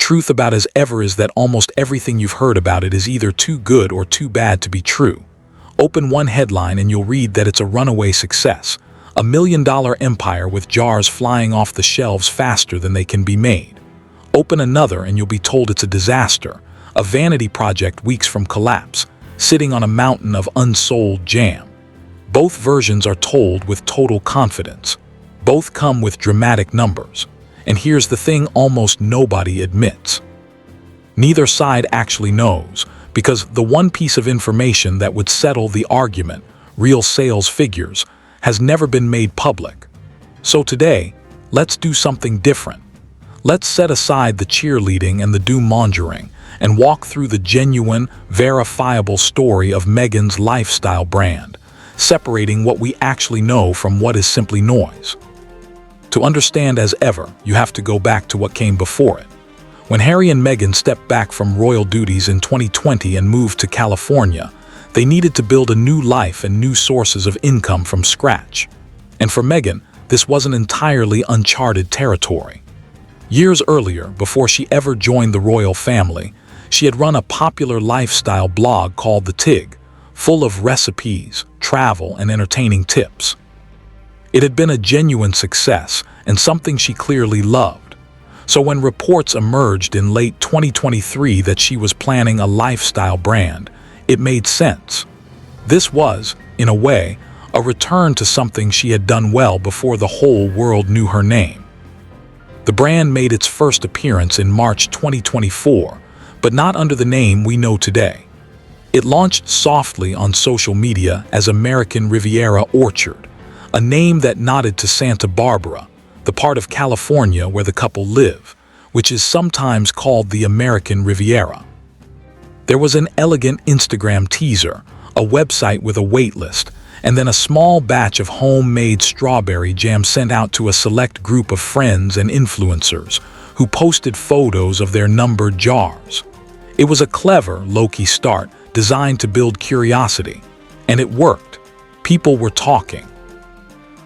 truth about As Ever is that almost everything you've heard about it is either too good or too bad to be true. Open one headline and you'll read that it's a runaway success, a $1 million empire with jars flying off the shelves faster than they can be made. Open another and you'll be told it's a disaster, a vanity project weeks from collapse, sitting on a mountain of unsold jam. Both versions are told with total confidence. Both come with dramatic numbers. And here's the thing almost nobody admits. Neither side actually knows, because the one piece of information that would settle the argument, real sales figures, has never been made public. So today, let's do something different. Let's set aside the cheerleading and the doom-mongering and walk through the genuine, verifiable story of Meghan's lifestyle brand, separating what we actually know from what is simply noise. To understand As Ever, you have to go back to what came before it. When Harry and Meghan stepped back from royal duties in 2020 and moved to California, they needed to build a new life and new sources of income from scratch. And for Meghan, this wasn't entirely uncharted territory. Years earlier, before she ever joined the royal family, she had run a popular lifestyle blog called The Tig, full of recipes, travel, and entertaining tips. It had been a genuine success and something she clearly loved. So when reports emerged in late 2023 that she was planning a lifestyle brand, it made sense. This was, in a way, a return to something she had done well before the whole world knew her name. The brand made its first appearance in March 2024, but not under the name we know today. It launched softly on social media as American Riviera Orchard, a name that nodded to Santa Barbara, the part of California where the couple live, which is sometimes called the American Riviera. There was an elegant Instagram teaser, a website with a waitlist, and then a small batch of homemade strawberry jam sent out to a select group of friends and influencers who posted photos of their numbered jars. It was a clever, low-key start designed to build curiosity, and it worked. People were talking.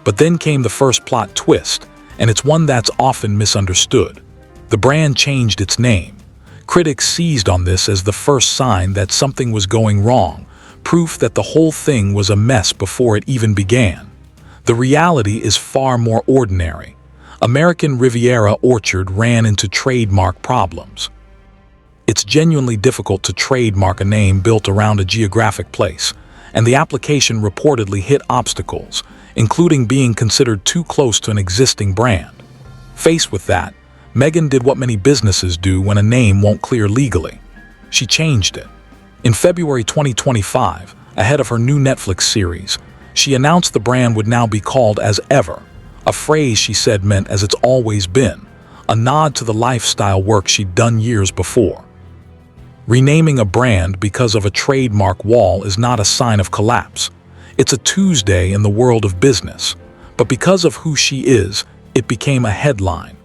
But then came the first plot twist, and it's one that's often misunderstood. The brand changed its name. Critics seized on this as the first sign that something was going wrong, proof that the whole thing was a mess before it even began. The reality is far more ordinary. American Riviera Orchard ran into trademark problems. It's genuinely difficult to trademark a name built around a geographic place, and the application reportedly hit obstacles, including being considered too close to an existing brand. Faced with that, Meghan did what many businesses do when a name won't clear legally. She changed it. In February 2025, ahead of her new Netflix series, she announced the brand would now be called As Ever, a phrase she said meant as it's always been, a nod to the lifestyle work she'd done years before. Renaming a brand because of a trademark wall is not a sign of collapse. It's a Tuesday in the world of business, but because of who she is, it became a headline.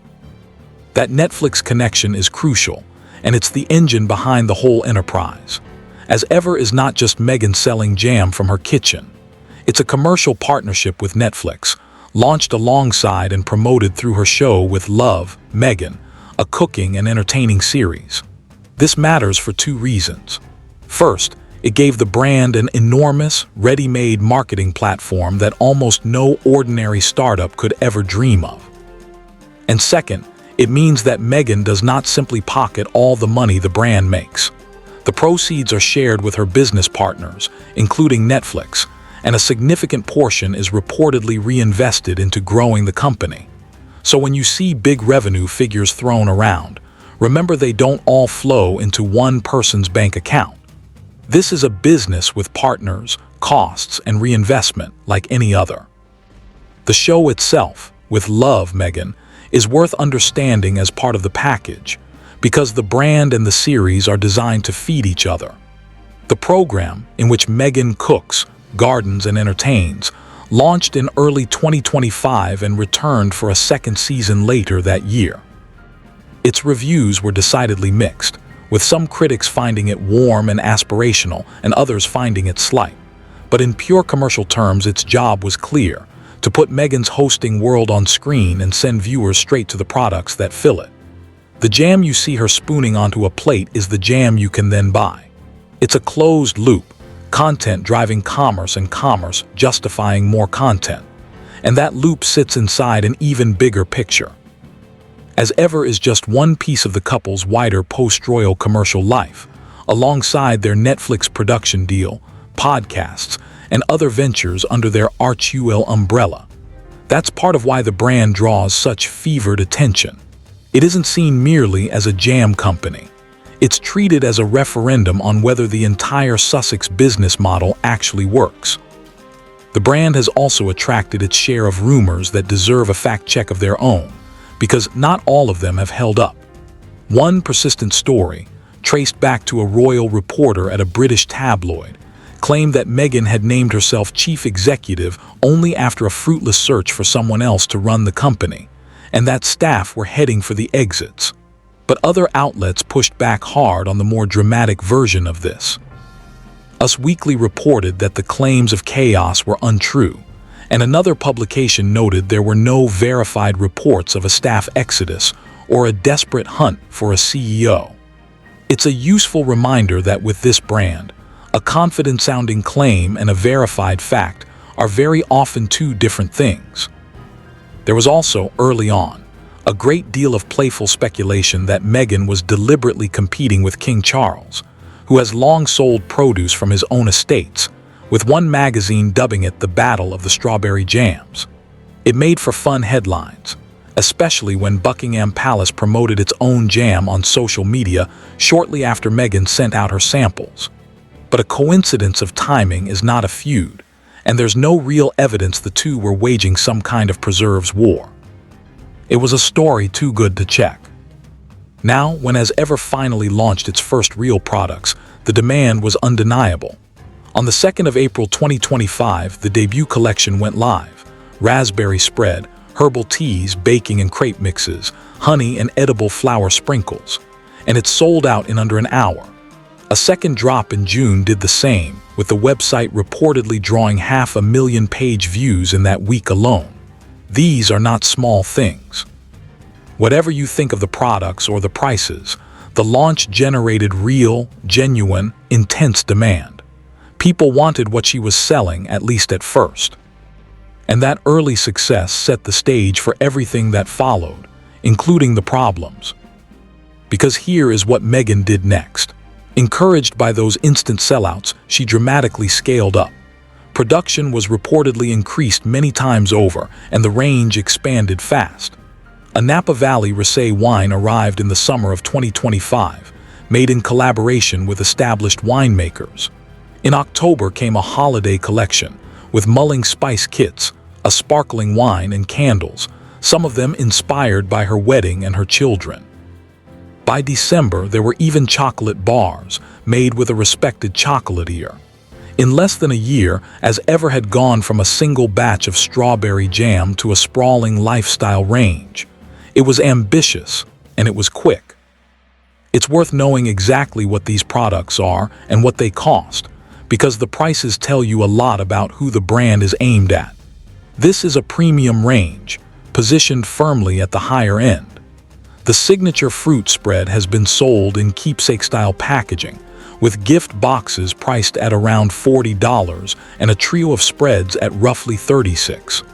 That Netflix connection is crucial, and it's the engine behind the whole enterprise. As Ever is not just Meghan selling jam from her kitchen. It's a commercial partnership with Netflix, launched alongside and promoted through her show with Love Meghan, a cooking and entertaining series. This matters for two reasons. First, it gave the brand an enormous, ready-made marketing platform that almost no ordinary startup could ever dream of. And second, it means that Meghan does not simply pocket all the money the brand makes. The proceeds are shared with her business partners, including Netflix, and a significant portion is reportedly reinvested into growing the company. So when you see big revenue figures thrown around, remember they don't all flow into one person's bank account. This is a business with partners, costs, and reinvestment like any other. The show itself, with Love Meghan, is worth understanding as part of the package, because the brand and the series are designed to feed each other. The program, in which Meghan cooks, gardens, and entertains, launched in early 2025 and returned for a second season later that year. Its reviews were decidedly mixed, with some critics finding it warm and aspirational and others finding it slight. But in pure commercial terms, its job was clear: to put Meghan's hosting world on screen and send viewers straight to the products that fill it. The jam you see her spooning onto a plate is the jam you can then buy. It's a closed loop, content driving commerce and commerce justifying more content. And that loop sits inside an even bigger picture. As Ever is just one piece of the couple's wider post-royal commercial life, alongside their Netflix production deal, podcasts, and other ventures under their Arch-UL umbrella. That's part of why the brand draws such fevered attention. It isn't seen merely as a jam company. It's treated as a referendum on whether the entire Sussex business model actually works. The brand has also attracted its share of rumors that deserve a fact check of their own, because not all of them have held up. One persistent story, traced back to a royal reporter at a British tabloid, claimed that Meghan had named herself chief executive only after a fruitless search for someone else to run the company, and that staff were heading for the exits. But other outlets pushed back hard on the more dramatic version of this. Us Weekly reported that the claims of chaos were untrue, and another publication noted there were no verified reports of a staff exodus or a desperate hunt for a CEO. It's a useful reminder that with this brand, a confident-sounding claim and a verified fact are very often two different things. There was also, early on, a great deal of playful speculation that Meghan was deliberately competing with King Charles, who has long sold produce from his own estates, with one magazine dubbing it the Battle of the Strawberry Jams. It made for fun headlines, especially when Buckingham Palace promoted its own jam on social media shortly after Meghan sent out her samples. But a coincidence of timing is not a feud, and there's no real evidence the two were waging some kind of preserves war. It was a story too good to check. Now, when As Ever finally launched its first real products, the demand was undeniable. On the 2nd of April 2025, the debut collection went live. Raspberry spread, herbal teas, baking and crepe mixes, honey and edible flower sprinkles. And it sold out in under an hour. A second drop in June did the same, with the website reportedly drawing 500,000 page views in that week alone. These are not small things. Whatever you think of the products or the prices, the launch generated real, genuine, intense demand. People wanted what she was selling, at least at first. And that early success set the stage for everything that followed, including the problems. Because here is what Meghan did next. Encouraged by those instant sellouts, she dramatically scaled up. Production was reportedly increased many times over, and the range expanded fast. A Napa Valley Rosé wine arrived in the summer of 2025, made in collaboration with established winemakers. In October came a holiday collection, with mulling spice kits, a sparkling wine and candles, some of them inspired by her wedding and her children. By December, there were even chocolate bars, made with a respected chocolatier. In less than a year, As Ever had gone from a single batch of strawberry jam to a sprawling lifestyle range. It was ambitious, and it was quick. It's worth knowing exactly what these products are and what they cost, because the prices tell you a lot about who the brand is aimed at. This is a premium range, positioned firmly at the higher end. The signature fruit spread has been sold in keepsake-style packaging, with gift boxes priced at around $40 and a trio of spreads at roughly $36.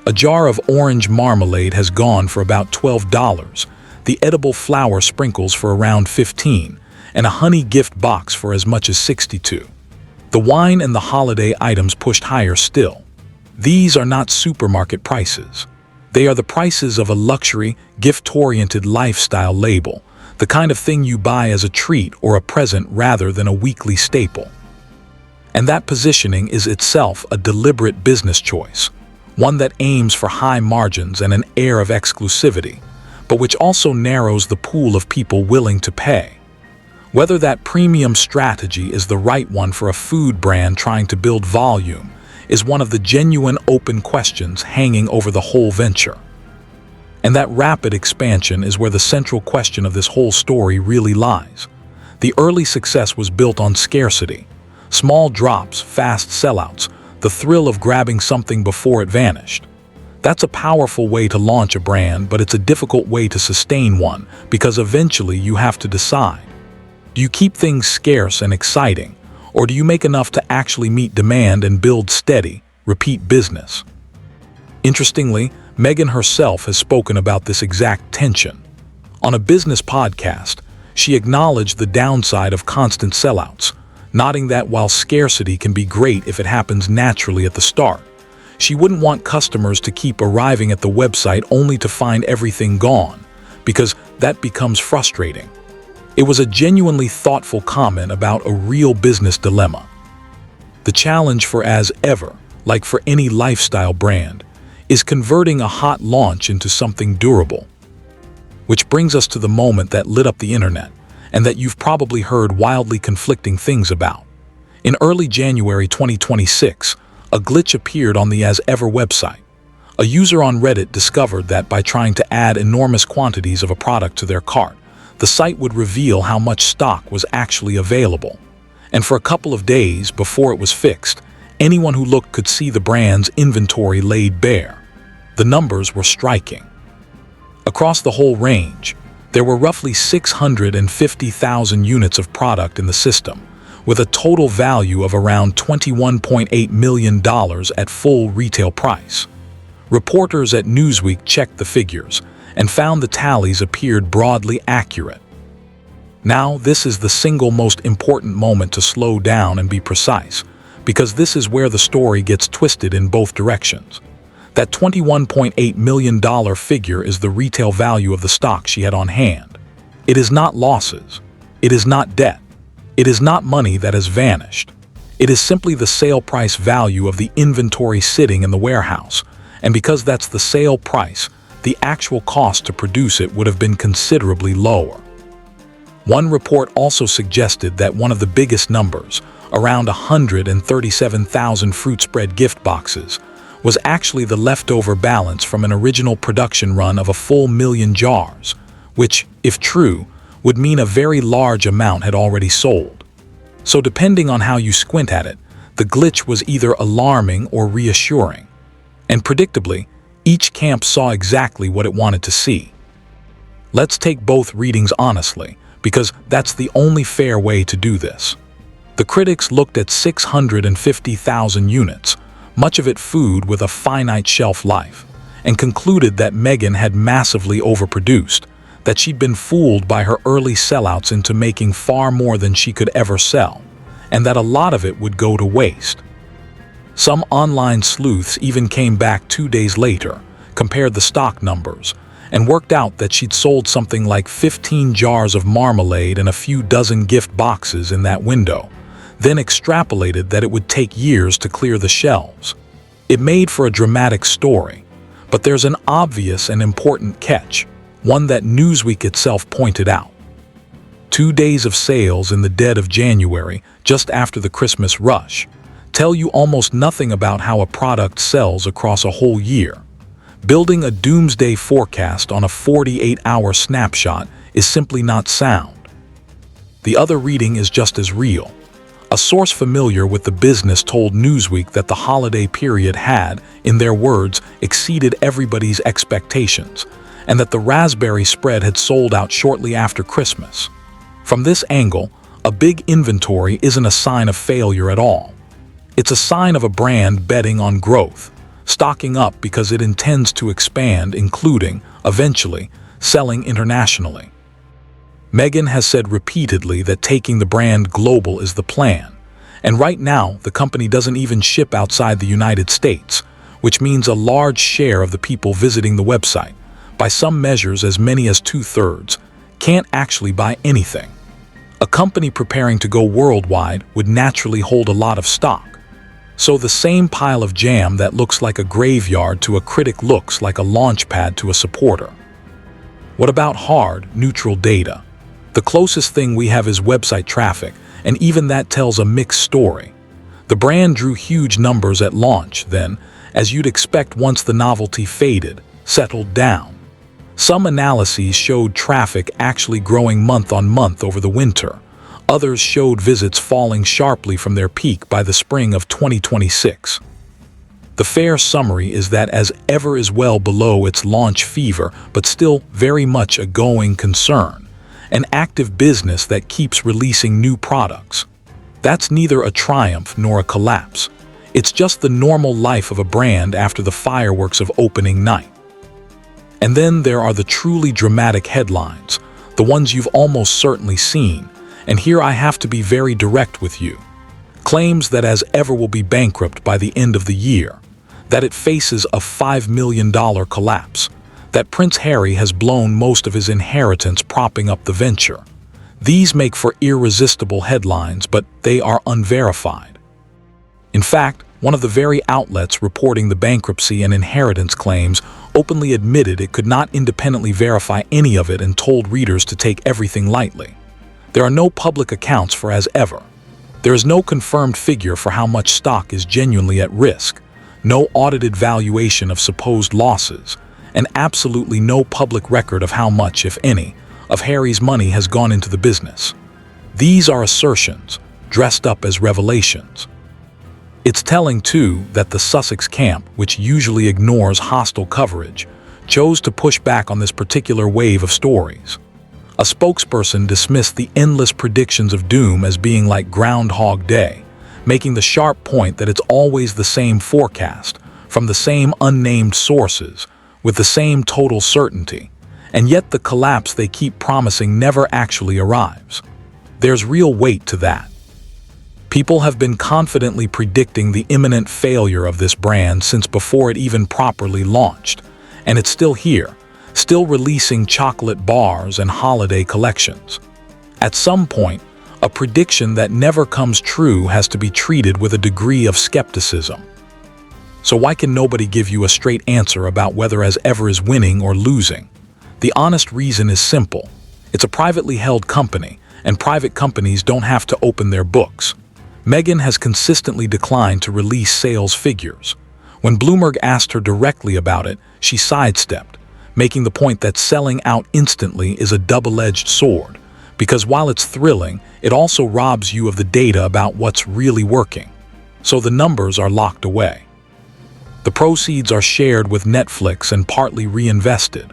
A jar of orange marmalade has gone for about $12, the edible flower sprinkles for around $15, and a honey gift box for as much as $62. The wine and the holiday items pushed higher still. These are not supermarket prices. They are the prices of a luxury, gift-oriented lifestyle label, the kind of thing you buy as a treat or a present rather than a weekly staple. And that positioning is itself a deliberate business choice, one that aims for high margins and an air of exclusivity, but which also narrows the pool of people willing to pay. Whether that premium strategy is the right one for a food brand trying to build volume is one of the genuine open questions hanging over the whole venture. And that rapid expansion is where the central question of this whole story really lies. The early success was built on scarcity. Small drops, fast sellouts, the thrill of grabbing something before it vanished. That's a powerful way to launch a brand, but it's a difficult way to sustain one because eventually you have to decide. Do you keep things scarce and exciting, or do you make enough to actually meet demand and build steady, repeat business? Interestingly, Meghan herself has spoken about this exact tension. On a business podcast, she acknowledged the downside of constant sellouts, noting that while scarcity can be great if it happens naturally at the start, she wouldn't want customers to keep arriving at the website only to find everything gone, because that becomes frustrating. It was a genuinely thoughtful comment about a real business dilemma. The challenge for As Ever, like for any lifestyle brand, is converting a hot launch into something durable. Which brings us to the moment that lit up the internet, and that you've probably heard wildly conflicting things about. In early January 2026, a glitch appeared on the As Ever website. A user on Reddit discovered that by trying to add enormous quantities of a product to their cart, the site would reveal how much stock was actually available. And for a couple of days before it was fixed, anyone who looked could see the brand's inventory laid bare. The numbers were striking. Across the whole range, there were roughly 650,000 units of product in the system, with a total value of around $21.8 million at full retail price. Reporters at Newsweek checked the figures and found the tallies appeared broadly accurate. Now, this is the single most important moment to slow down and be precise, because this is where the story gets twisted in both directions. That $21.8 million figure is the retail value of the stock she had on hand. It is not losses. It is not debt. It is not money that has vanished. It is simply the sale price value of the inventory sitting in the warehouse, and because that's the sale price, the actual cost to produce it would have been considerably lower. One report also suggested that one of the biggest numbers, around 137,000 fruit spread gift boxes, was actually the leftover balance from an original production run of a full 1,000,000 jars, which, if true, would mean a very large amount had already sold. So depending on how you squint at it, the glitch was either alarming or reassuring. And predictably, each camp saw exactly what it wanted to see. Let's take both readings honestly, because that's the only fair way to do this. The critics looked at 650,000 units, much of it food with a finite shelf life, and concluded that Meghan had massively overproduced, that she'd been fooled by her early sellouts into making far more than she could ever sell, and that a lot of it would go to waste. Some online sleuths even came back 2 days later, compared the stock numbers, and worked out that she'd sold something like 15 jars of marmalade and a few dozen gift boxes in that window, then extrapolated that it would take years to clear the shelves. It made for a dramatic story, but there's an obvious and important catch, one that Newsweek itself pointed out. 2 days of sales in the dead of January, just after the Christmas rush, tell you almost nothing about how a product sells across a whole year. Building a doomsday forecast on a 48-hour snapshot is simply not sound. The other reading is just as real. A source familiar with the business told Newsweek that the holiday period had, in their words, exceeded everybody's expectations, and that the raspberry spread had sold out shortly after Christmas. From this angle, a big inventory isn't a sign of failure at all. It's a sign of a brand betting on growth, stocking up because it intends to expand, including, eventually, selling internationally. Meghan has said repeatedly that taking the brand global is the plan, and right now the company doesn't even ship outside the United States, which means a large share of the people visiting the website, by some measures as many as 2/3, can't actually buy anything. A company preparing to go worldwide would naturally hold a lot of stock. So the same pile of jam that looks like a graveyard to a critic looks like a launch pad to a supporter. What about hard, neutral data? The closest thing we have is website traffic, and even that tells a mixed story. The brand drew huge numbers at launch, then, as you'd expect once the novelty faded, settled down. Some analyses showed traffic actually growing month on month over the winter. Others showed visits falling sharply from their peak by the spring of 2026. The fair summary is that As Ever is well below its launch fever, but still very much a going concern, an active business that keeps releasing new products. That's neither a triumph nor a collapse. It's just the normal life of a brand after the fireworks of opening night. And then there are the truly dramatic headlines, the ones you've almost certainly seen, and here I have to be very direct with you. Claims that As Ever will be bankrupt by the end of the year, that it faces a $5 million collapse, that Prince Harry has blown most of his inheritance propping up the venture. These make for irresistible headlines, but they are unverified. In fact, one of the very outlets reporting the bankruptcy and inheritance claims openly admitted it could not independently verify any of it and told readers to take everything lightly. There are no public accounts for As Ever. There is no confirmed figure for how much stock is genuinely at risk, no audited valuation of supposed losses, and absolutely no public record of how much, if any, of Harry's money has gone into the business. These are assertions, dressed up as revelations. It's telling, too, that the Sussex camp, which usually ignores hostile coverage, chose to push back on this particular wave of stories. A spokesperson dismissed the endless predictions of doom as being like Groundhog Day, making the sharp point that it's always the same forecast, from the same unnamed sources, with the same total certainty, and yet the collapse they keep promising never actually arrives. There's real weight to that. People have been confidently predicting the imminent failure of this brand since before it even properly launched, and it's still here, still releasing chocolate bars and holiday collections. At some point, a prediction that never comes true has to be treated with a degree of skepticism. So why can nobody give you a straight answer about whether As Ever is winning or losing? The honest reason is simple. It's a privately held company, and private companies don't have to open their books. Meghan has consistently declined to release sales figures. When Bloomberg asked her directly about it, she sidestepped, making the point that selling out instantly is a double-edged sword, because while it's thrilling, it also robs you of the data about what's really working. So the numbers are locked away. The proceeds are shared with Netflix and partly reinvested,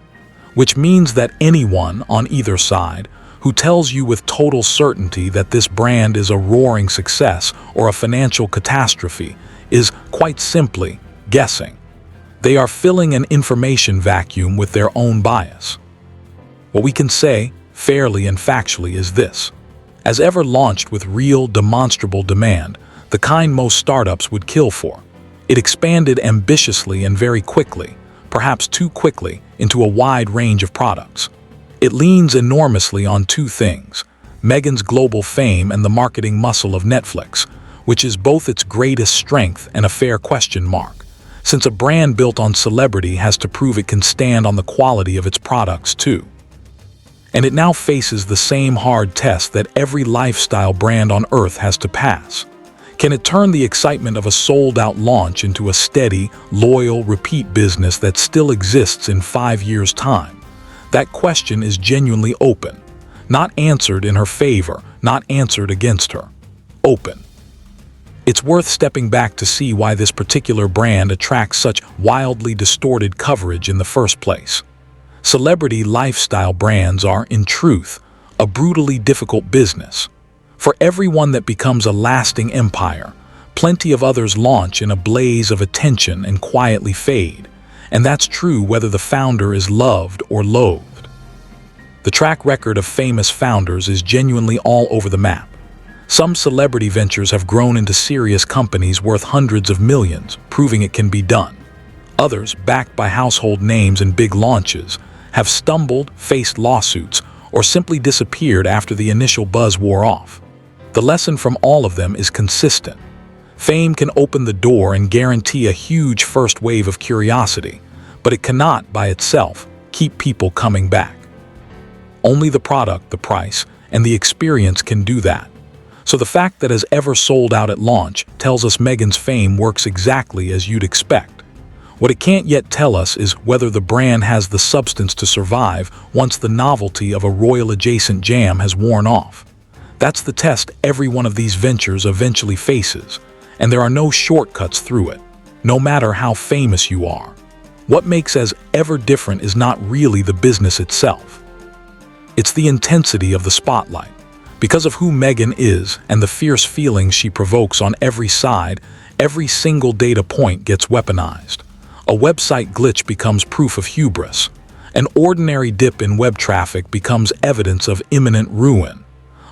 which means that anyone on either side who tells you with total certainty that this brand is a roaring success or a financial catastrophe is, quite simply, guessing. They are filling an information vacuum with their own bias. What we can say, fairly and factually, is this. As Ever launched with real, demonstrable demand, the kind most startups would kill for. It expanded ambitiously and very quickly, perhaps too quickly, into a wide range of products. It leans enormously on two things: Meghan's global fame and the marketing muscle of Netflix, which is both its greatest strength and a fair question mark, since a brand built on celebrity has to prove it can stand on the quality of its products too. And it now faces the same hard test that every lifestyle brand on earth has to pass. Can it turn the excitement of a sold-out launch into a steady, loyal, repeat business that still exists in 5 years' time? That question is genuinely open, not answered in her favor, not answered against her. Open. It's worth stepping back to see why this particular brand attracts such wildly distorted coverage in the first place. Celebrity lifestyle brands are, in truth, a brutally difficult business. For every one that becomes a lasting empire, plenty of others launch in a blaze of attention and quietly fade. And that's true whether the founder is loved or loathed. The track record of famous founders is genuinely all over the map. Some celebrity ventures have grown into serious companies worth hundreds of millions, proving it can be done. Others, backed by household names and big launches, have stumbled, faced lawsuits, or simply disappeared after the initial buzz wore off. The lesson from all of them is consistent. Fame can open the door and guarantee a huge first wave of curiosity, but it cannot, by itself, keep people coming back. Only the product, the price, and the experience can do that. So the fact that As Ever sold out at launch tells us Meghan's fame works exactly as you'd expect. What it can't yet tell us is whether the brand has the substance to survive once the novelty of a royal-adjacent jam has worn off. That's the test every one of these ventures eventually faces, and there are no shortcuts through it. no matter how famous you are. What makes As Ever different is not really the business itself. It's the intensity of the spotlight. Because of who Meghan is and the fierce feelings she provokes on every side, every single data point gets weaponized. A website glitch becomes proof of hubris. An ordinary dip in web traffic becomes evidence of imminent ruin.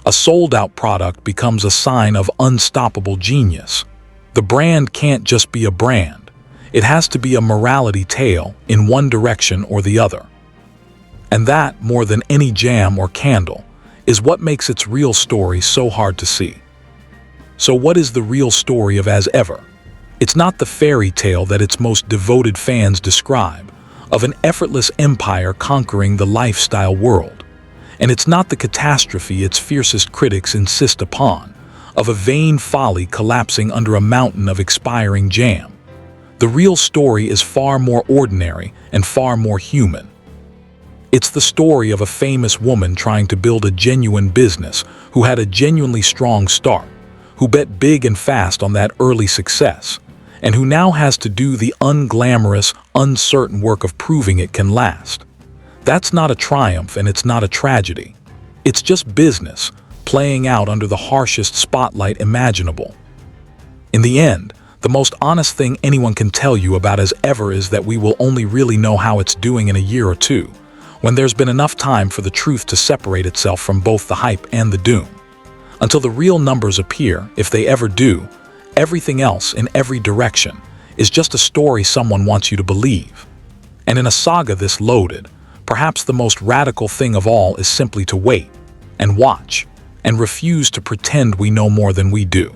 A sold-out product becomes a sign of unstoppable genius. The brand can't just be a brand. It has to be a morality tale in one direction or the other. And that, more than any jam or candle, is what makes its real story so hard to see. So what is the real story of As Ever? It's not the fairy tale that its most devoted fans describe, of an effortless empire conquering the lifestyle world. And it's not the catastrophe its fiercest critics insist upon, of a vain folly collapsing under a mountain of expiring jam. The real story is far more ordinary and far more human. It's the story of a famous woman trying to build a genuine business, who had a genuinely strong start, who bet big and fast on that early success, and who now has to do the unglamorous, uncertain work of proving it can last. That's not a triumph and it's not a tragedy. It's just business, playing out under the harshest spotlight imaginable. In the end, the most honest thing anyone can tell you about As Ever is that we will only really know how it's doing in a year or two, when there's been enough time for the truth to separate itself from both the hype and the doom. Until the real numbers appear, if they ever do, everything else in every direction is just a story someone wants you to believe. And in a saga this loaded, perhaps the most radical thing of all is simply to wait and watch and refuse to pretend we know more than we do.